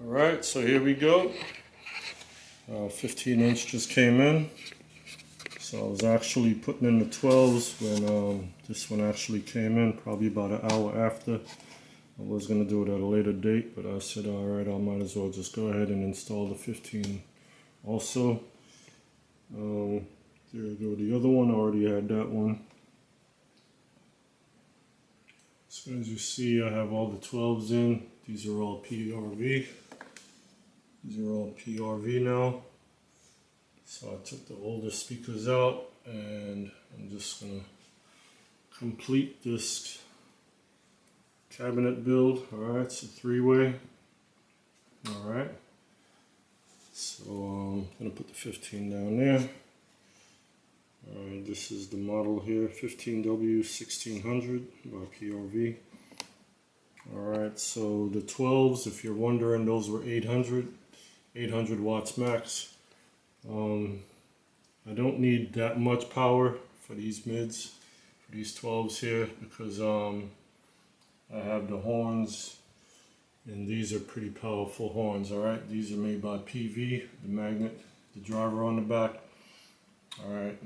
Alright, so here we go. 15-inch just came in. So I was actually putting in the 12s when this one actually came in, probably about an hour after. I was going to do it at a later date, but I said, alright, I might as well just go ahead and install the 15 also. There we go, the other one, I already had that one. So as you see, I have all the 12s in. These are all PRV. These are all PRV now. So I took the older speakers out and I'm just going to complete this cabinet build. Alright, it's a 3-way. Alright. So I'm going to put the 15 down there. Alright, this is the model here, 15W1600 by PRV. Alright, so the 12s, if you're wondering, those were 800 watts max. I don't need that much power for these mids, for these 12s here, because I have the horns, and these are pretty powerful horns. Alright, these are made by PV, the magnet, the driver on the back. Alright,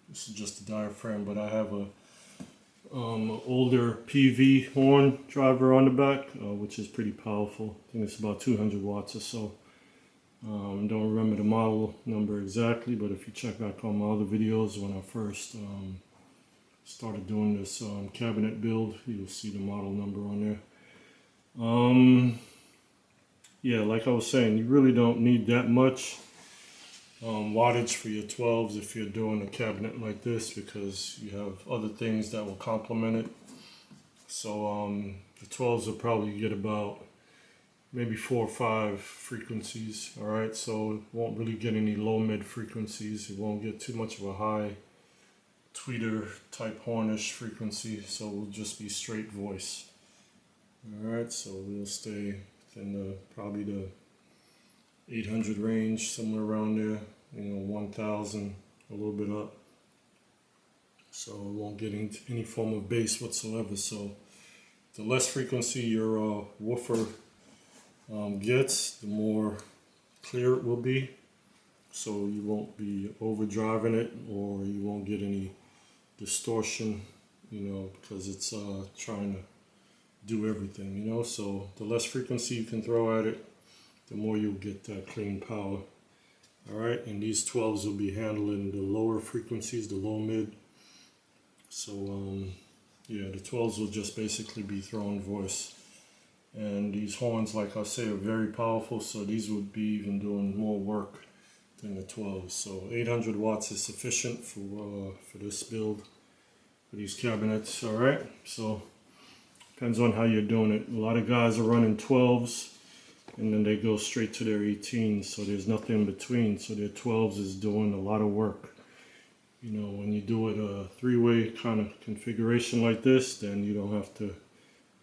this is just the diaphragm, but I have a older PV horn driver on the back, which is pretty powerful. I think it's about 200 watts or so. Don't remember the model number exactly, but if you check back on my other videos when I first started doing this cabinet build, you'll see the model number on there. Yeah, like I was saying, you really don't need that much wattage for your 12s if you're doing a cabinet like this, because you have other things that will complement it. So the 12s will probably get about maybe 4 or 5 frequencies. Alright, so it won't really get any low mid frequencies. It won't get too much of a high tweeter type hornish frequency, so it will just be straight voice. Alright, so we'll stay within probably the 800 range, somewhere around there, 1000, a little bit up. So it won't get into any form of bass whatsoever. So the less frequency your woofer gets, the more clear it will be. So you won't be overdriving it, or you won't get any distortion, because it's trying to do everything, So the less frequency you can throw at it, the more you'll get that clean power. Alright, and these 12s will be handling the lower frequencies, the low mid. So yeah, the 12s will just basically be throwing voice. And these horns, like I say, are very powerful, so these would be even doing more work than the 12s. So 800 watts is sufficient for this build, for these cabinets. Alright, so depends on how you're doing it. A lot of guys are running 12s, and then they go straight to their 18s, so there's nothing in between. So their 12s is doing a lot of work. When you do it a 3-way kind of configuration like this, then you don't have to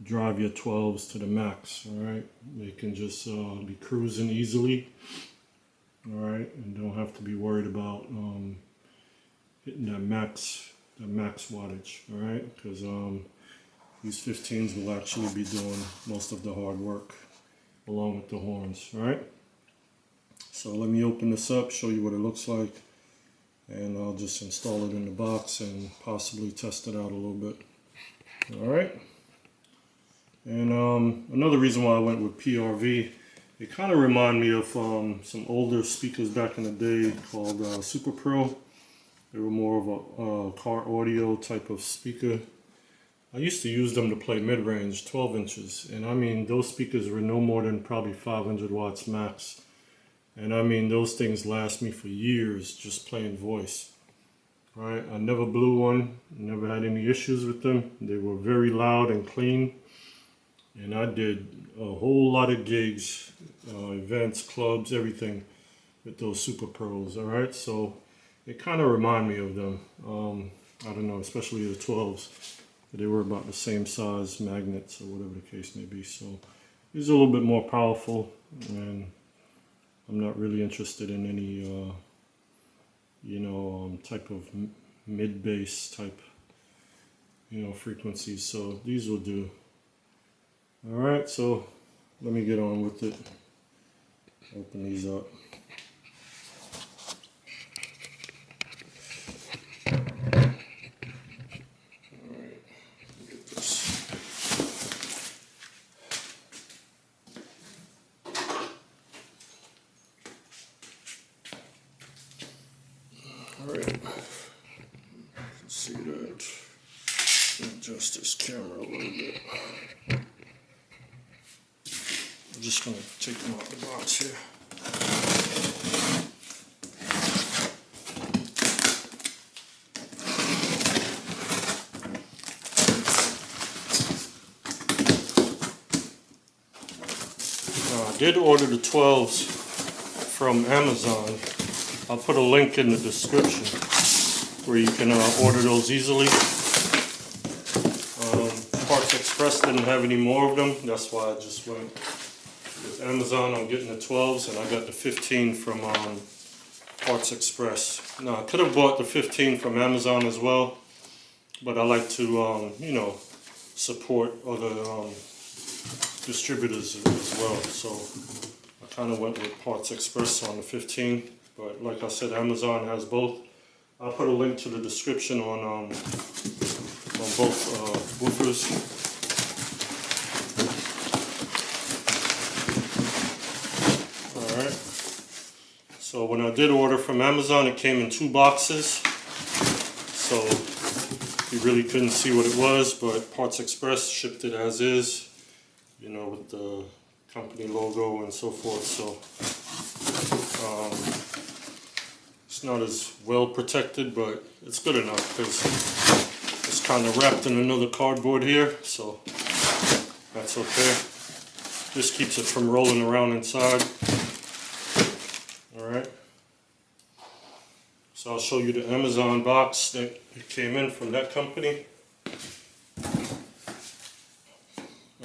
drive your 12s to the max. Alright, they can just be cruising easily. Alright, and don't have to be worried about hitting that max wattage. Alright, because these 15s will actually be doing most of the hard work along with the horns. Alright, so let me open this up, show you what it looks like, and I'll just install it in the box and possibly test it out a little bit. Alright, and another reason why I went with PRV, it kind of remind me of some older speakers back in the day called Super Pro. They were more of a car audio type of speaker. I used to use them to play mid-range, 12 inches, and I mean those speakers were no more than probably 500 watts max. And I mean those things last me for years just playing voice. Right? I never blew one, never had any issues with them. They were very loud and clean. And I did a whole lot of gigs, events, clubs, everything with those Super Pros. Alright, so it kind of remind me of them. I don't know, especially the 12s. They were about the same size magnets or whatever the case may be. So these are a little bit more powerful, and I'm not really interested in any type of mid-bass type frequencies. So these will do. Alright, so let me get on with it. Open these up. Alright, see that. Adjust this camera a little bit. I'm just going to take them out of the box here. Now, I did order the 12s from Amazon. I'll put a link in the description where you can order those easily. Parts Express didn't have any more of them. That's why I just went with Amazon. I'm getting the 12s, and I got the 15 from Parts Express. Now, I could have bought the 15 from Amazon as well, but I like to, you know, support other distributors as well. So I kind of went with Parts Express on the 15. But like I said, Amazon has both. I'll put a link to the description on both woofers. Alright. So when I did order from Amazon, it came in 2 boxes. So you really couldn't see what it was, but Parts Express shipped it as is, you know, with the company logo and so forth. So it's not as well protected, but it's good enough because it's kind of wrapped in another cardboard here, so that's okay. This keeps it from rolling around inside. Alright. So I'll show you the Amazon box that it came in from that company.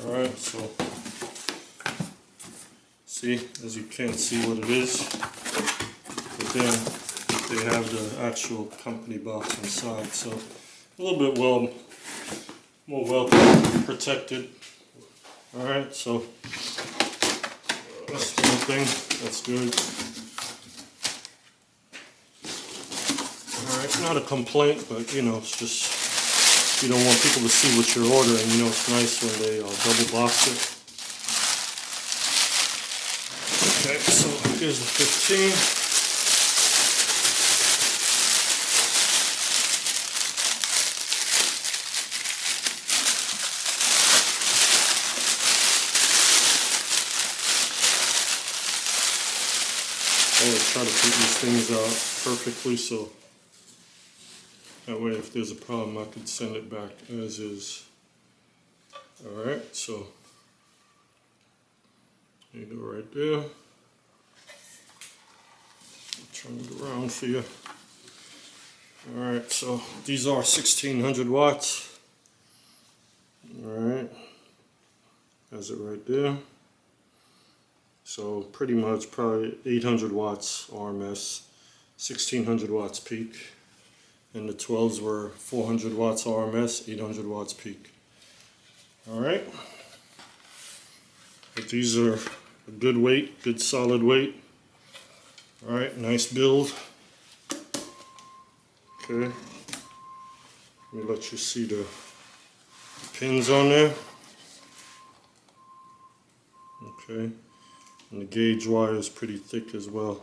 Alright, so see, as you can't see what it is, but then they have the actual company box inside, so a little bit more well protected. Alright, so that's one thing, that's good. Alright, not a complaint, but you know, it's just, you don't want people to see what you're ordering. You know, it's nice when they double box it. Okay, so here's the 15. I always try to keep these things out perfectly, so that way if there's a problem I could send it back as is. Alright, so there you go right there. I'll turn it around for you. Alright, so these are 1600 watts. Alright, has it right there. So pretty much probably 800 watts RMS, 1600 watts peak. And the 12s were 400 watts RMS, 800 watts peak. Alright. But these are a good weight, good solid weight. Alright, nice build. Okay. Let me let you see the pins on there. Okay. And the gauge wire is pretty thick as well.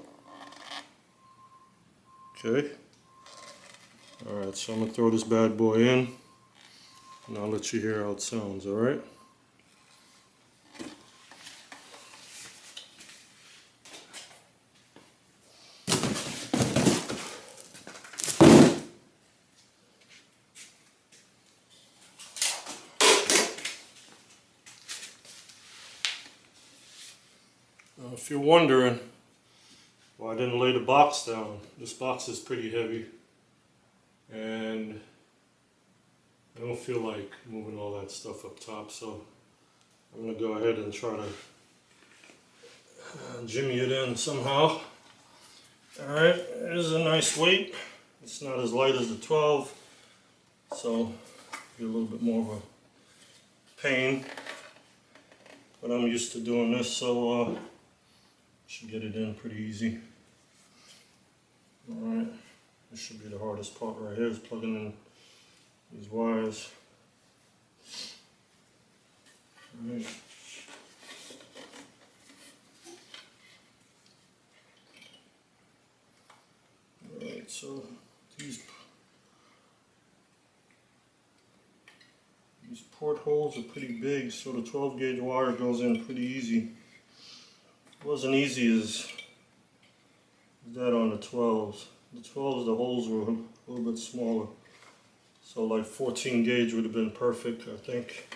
Okay. Alright, so I'm going to throw this bad boy in, and I'll let you hear how it sounds, alright? Now, if you're wondering why I didn't lay the box down, this box is pretty heavy. And I don't feel like moving all that stuff up top, so I'm going to go ahead and try to jimmy it in somehow. Alright, it is a nice weight. It's not as light as the 12, so get a little bit more of a pain. but I'm used to doing this, so should get it in pretty easy. Alright, this should be the hardest part right here, is plugging in these wires. Alright. Alright, so these portholes are pretty big, so the 12 gauge wire goes in pretty easy. It wasn't easy as that on the 12s. The 12s, the holes were a little bit smaller. So like 14 gauge would have been perfect, I think.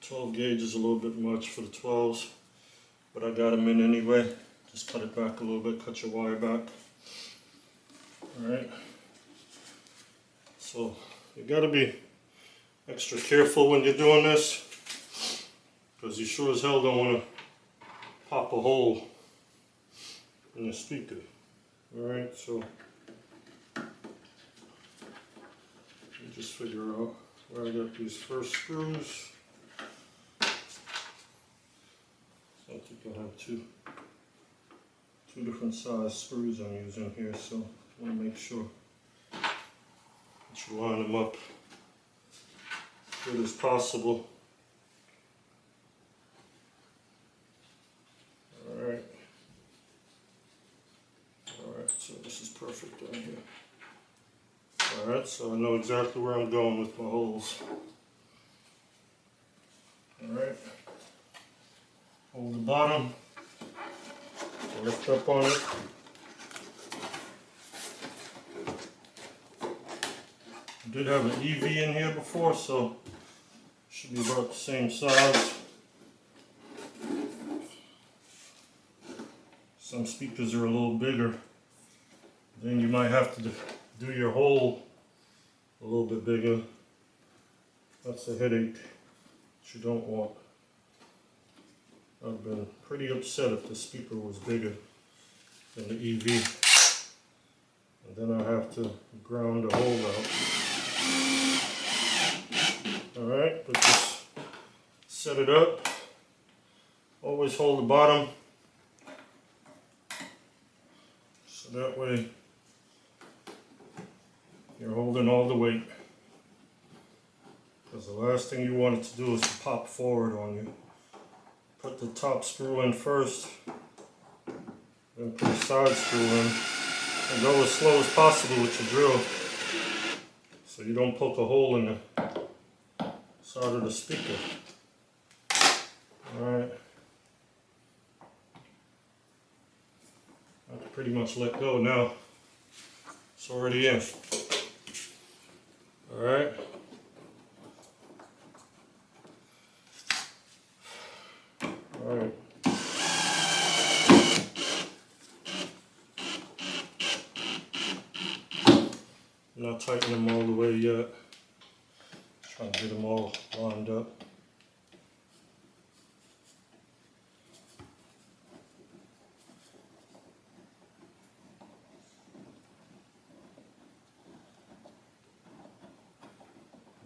12 gauge is a little bit much for the 12s, but I got them in anyway. Just cut it back a little bit, cut your wire back. Alright. So you gotta be extra careful when you're doing this, because you sure as hell don't want to pop a hole in the speaker. Alright, so just figure out where I got these first screws. So I think I have two different size screws I'm using here, so I want to make sure that you line them up as good as possible. Alright, so this is perfect down here. Alright, so I know exactly where I'm going with my holes. Alright, hold the bottom, lift up on it. I did have an EV in here before, so it should be about the same size. Some speakers are a little bigger. Then you might have to do your hole a little bit bigger. That's a headache that you don't want. I've been pretty upset if the speaker was bigger than the EV. And then I have to ground the hole out. Alright, but just set it up. Always hold the bottom, so that way you're holding all the weight. Because the last thing you want it to do is to pop forward on you. Put the top screw in first, then put the side screw in, and go as slow as possible with your drill, so you don't poke a hole in the side of the speaker. Alright. I can pretty much let go now. It's already in. Alright. Alright. Not tightening them all the way yet. Trying to get them all lined up.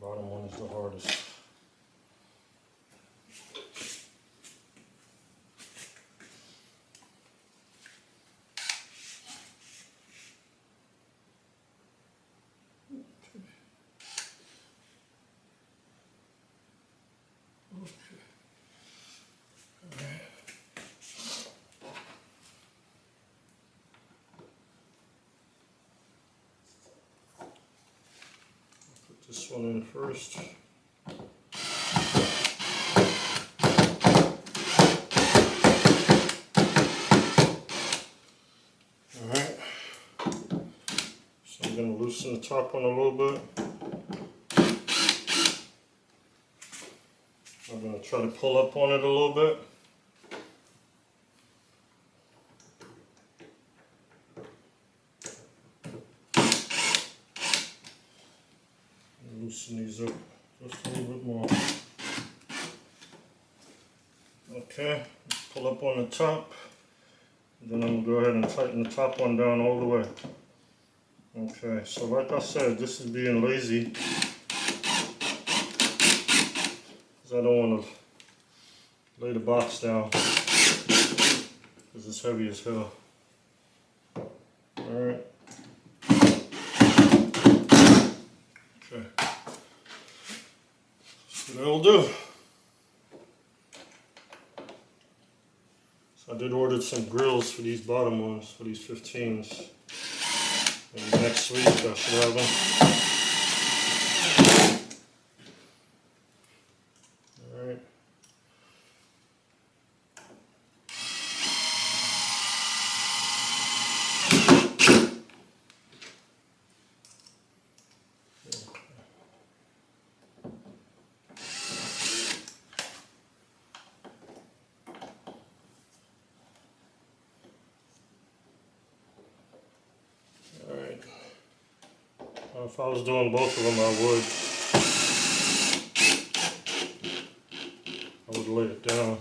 Bottom one is the hardest. This one in first. Alright. So I'm going to loosen the top one a little bit. I'm going to try to pull up on it a little bit. Loosen these up just a little bit more. Okay, pull up on the top. Then I'm going to go ahead and tighten the top one down all the way. Okay, so like I said, this is being lazy, because I don't want to lay the box down because it's heavy as hell. Alright. Okay. So that'll do. So I did order some grills for these bottom ones, for these 15s. And next week I should have them. Alright. Alright. If I was doing both of them, I would lay it down.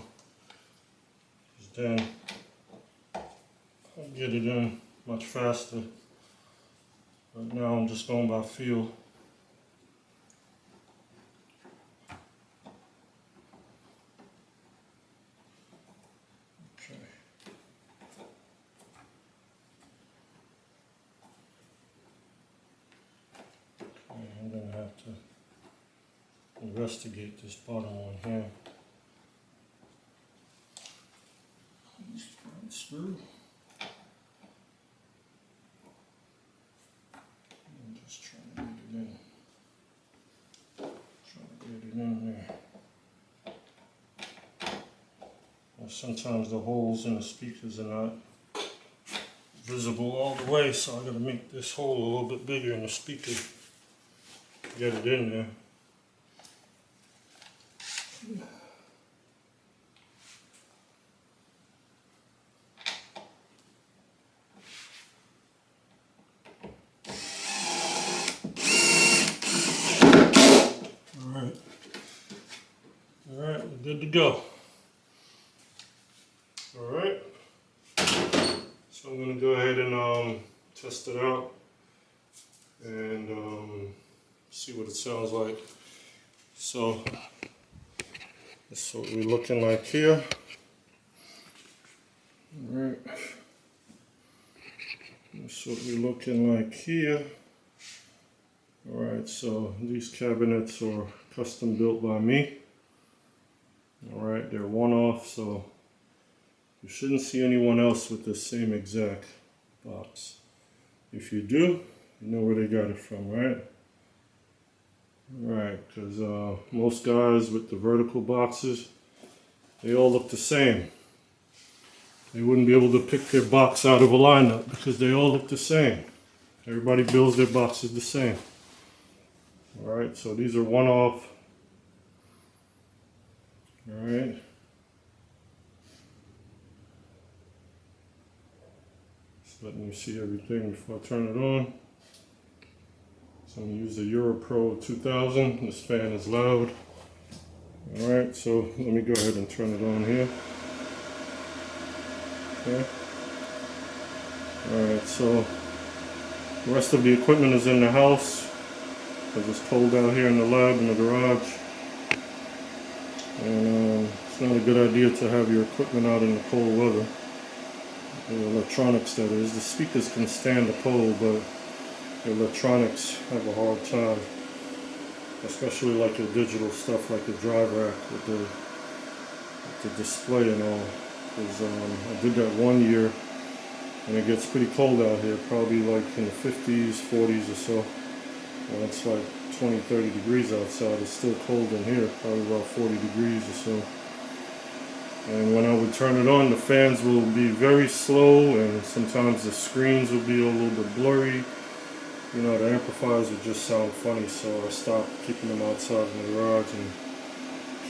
Because then I'll get it in much faster. But now I'm just going by feel. Okay. I'm going to have to investigate this bottom one here. Screw. I'm just trying to get it in. Trying to get it in there. Well, sometimes the holes in the speakers are not visible all the way, so I got to make this hole a little bit bigger in the speaker. Get it in there. Alright, we're good to go. Alright. So I'm going to go ahead and test it out and see what it sounds like. So this is what we're looking like here. Alright. This is what we're looking like here. Alright, so these cabinets are custom built by me. Alright, they're one-off, so you shouldn't see anyone else with the same exact box. If you do, you know where they got it from, right? Alright, because most guys with the vertical boxes, they all look the same. They wouldn't be able to pick their box out of a lineup because they all look the same. Everybody builds their boxes the same. Alright, so these are one-off. Alright. Just letting you see everything before I turn it on. So I'm going to use the Pro 2000. This fan is loud. Alright, so let me go ahead and turn it on here. Okay. Alright, so the rest of the equipment is in the house because it's cold out here in the lab, in the garage. And it's not a good idea to have your equipment out in the cold weather. The electronics, that is. The speakers can stand the cold, but the electronics have a hard time. Especially like your digital stuff, like the drive rack with the display and all. Because I did that one year, and it gets pretty cold out here, probably like in the 50s, 40s or so. And it's like 20, 30 degrees outside. It's still cold in here, probably about 40 degrees or so. And when I would turn it on, the fans will be very slow, and sometimes the screens will be a little bit blurry. You know, the amplifiers would just sound funny, so I stopped keeping them outside in the garage and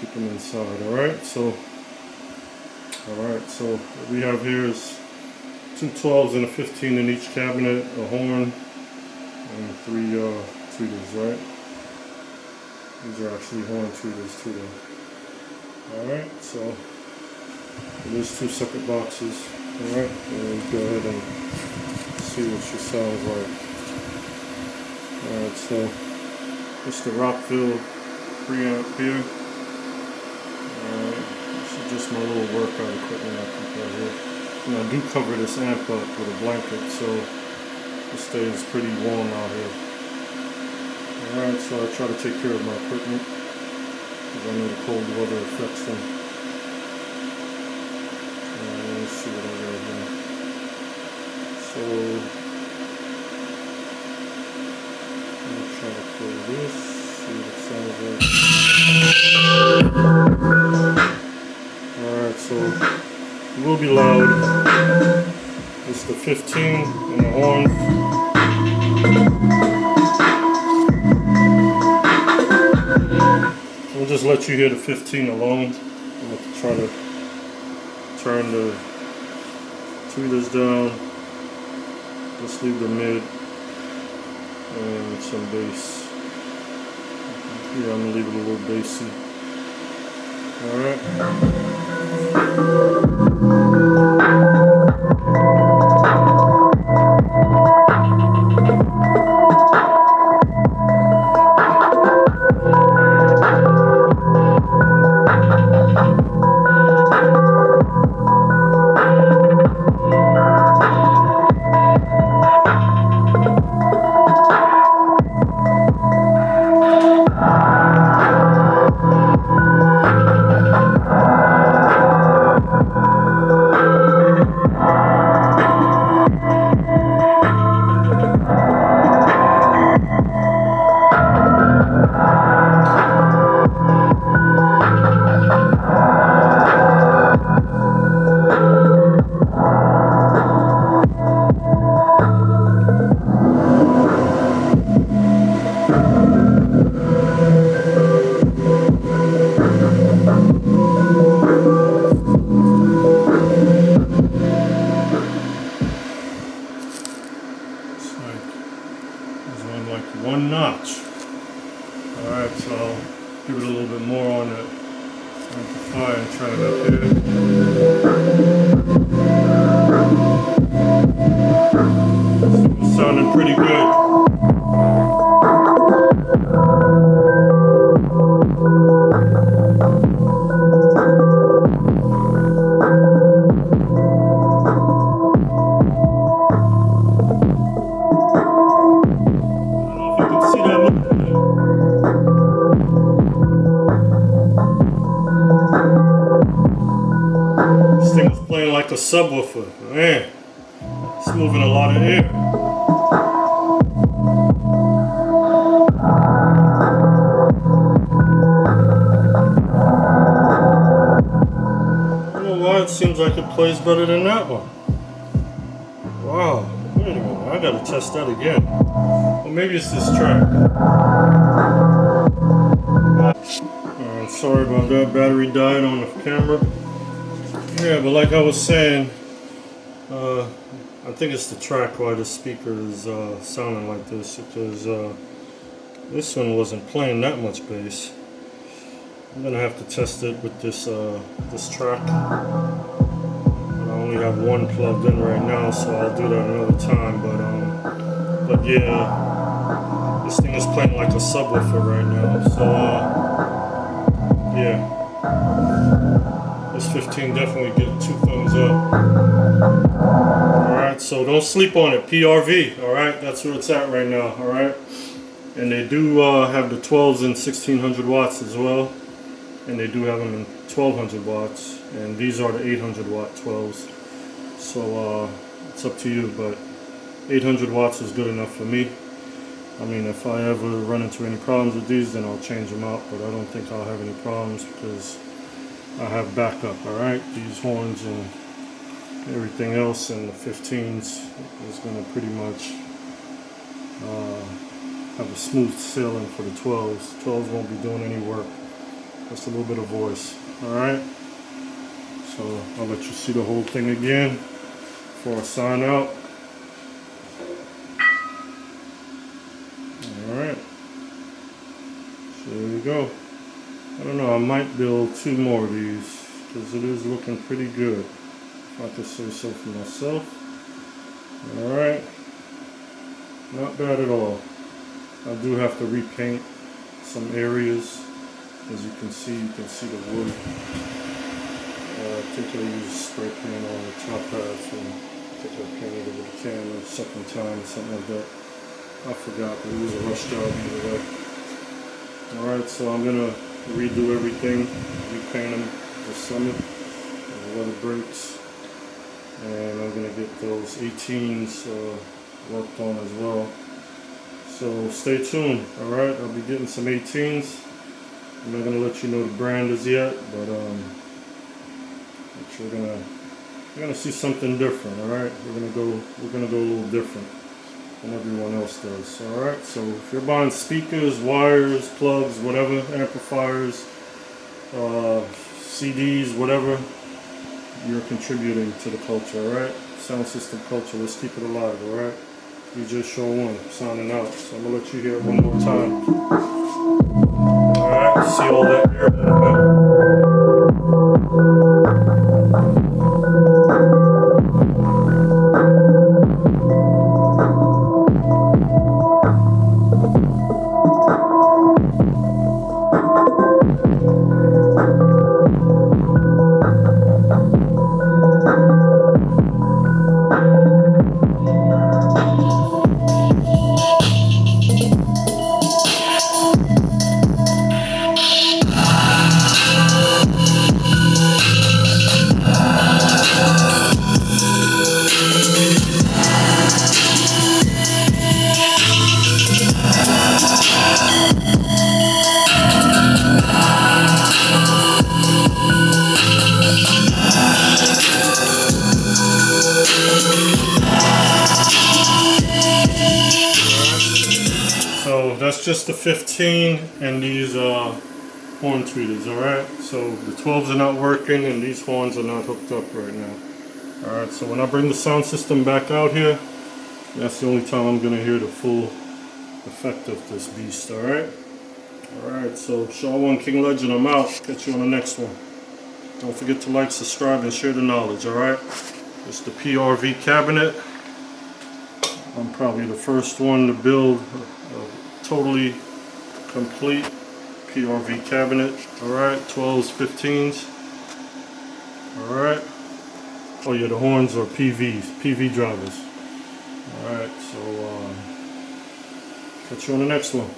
keep them inside. Alright, so what we have here is two 12s and a 15 in each cabinet, a horn, and three tweeters, right? These are actually horn tweeters too, though. Alright, so there's two separate boxes. Alright, we'll go ahead and see what she sounds like. Alright, so it's the Rockville preamp here. Alright, you should just my little workout equipment I keep out here. And I do cover this amp up with a blanket, so it stays pretty warm out here. Alright, so I try to take care of my equipment, because I know the cold weather affects them. Let's see what I got here. So, I'm going to try to play this, see what it sounds like. Alright, so it will be loud. It's the 15 and the horn. We'll just let you hear the 15 alone. I'm going to try to turn the tweeters down. Let's leave the mid and some bass. Yeah, I'm going to leave it a little bassy. Alright. One notch. Alright, so I'll give it a little bit more on the amplifier and try it up here. It's sounding pretty good. This thing is playing like a subwoofer. Man, it's moving a lot of air. I don't know why it seems like it plays better than that one. Wow, wait a minute, I gotta test that again. Well, maybe it's this track. Sorry about that, battery died on the camera. Yeah, but like I was saying, I think it's the track why the speaker is sounding like this, because this one wasn't playing that much bass. I'm gonna have to test it with this this track. But I only have one plugged in right now, so I'll do that another time. But yeah, this thing is playing like a subwoofer right now. So yeah, this 15 definitely get 2 thumbs up. Alright, so don't sleep on it. PRV, alright, that's where it's at right now, alright. And they do have the 12s in 1600 watts as well. And they do have them in 1200 watts. And these are the 800 watt 12s. So it's up to you, but 800 watts is good enough for me. I mean, if I ever run into any problems with these, then I'll change them out, but I don't think I'll have any problems because I have backup, alright? These horns and everything else, and the 15s is going to pretty much have a smooth sailing for the 12s. 12s won't be doing any work, just a little bit of voice, alright? So I'll let you see the whole thing again before I sign out. Alright, so there you go. I don't know, I might build 2 more of these because it is looking pretty good, if I could say so for myself. Alright, not bad at all. I do have to repaint some areas. As you can see the wood think I used spray paint on the top half, and I think I painted it with a can the second time, something like that. I forgot, but it was a rush job either way. Alright, so I'm gonna redo everything, repaint them this summer, the weather breaks, and I'm gonna get those 18s worked on as well. So stay tuned, alright? I'll be getting some 18s. I'm not gonna let you know the brand is yet, but you're gonna see something different, alright? We're gonna go a little different than everyone else does. Alright, so if you're buying speakers, wires, plugs, whatever, amplifiers, CDs, whatever, you're contributing to the culture, alright? Sound system culture, let's keep it alive, alright? DJ Show 1 signing out. So I'm gonna let you hear it one more time. Alright, see all that air So that's just the 15 and these horn tweeters, alright? So the 12s are not working and these horns are not hooked up right now. Alright, so when I bring the sound system back out here, that's the only time I'm going to hear the full effect of this beast, alright? Alright, so Shaw 1 King Legend, I'm out. Catch you on the next one. Don't forget to like, subscribe, and share the knowledge, alright? It's the PRV cabinet. I'm probably the first one to build a totally complete PRV cabinet. Alright, 12s, 15s. Alright. Oh yeah, the horns are PVs, PV drivers. Alright, so catch you on the next one.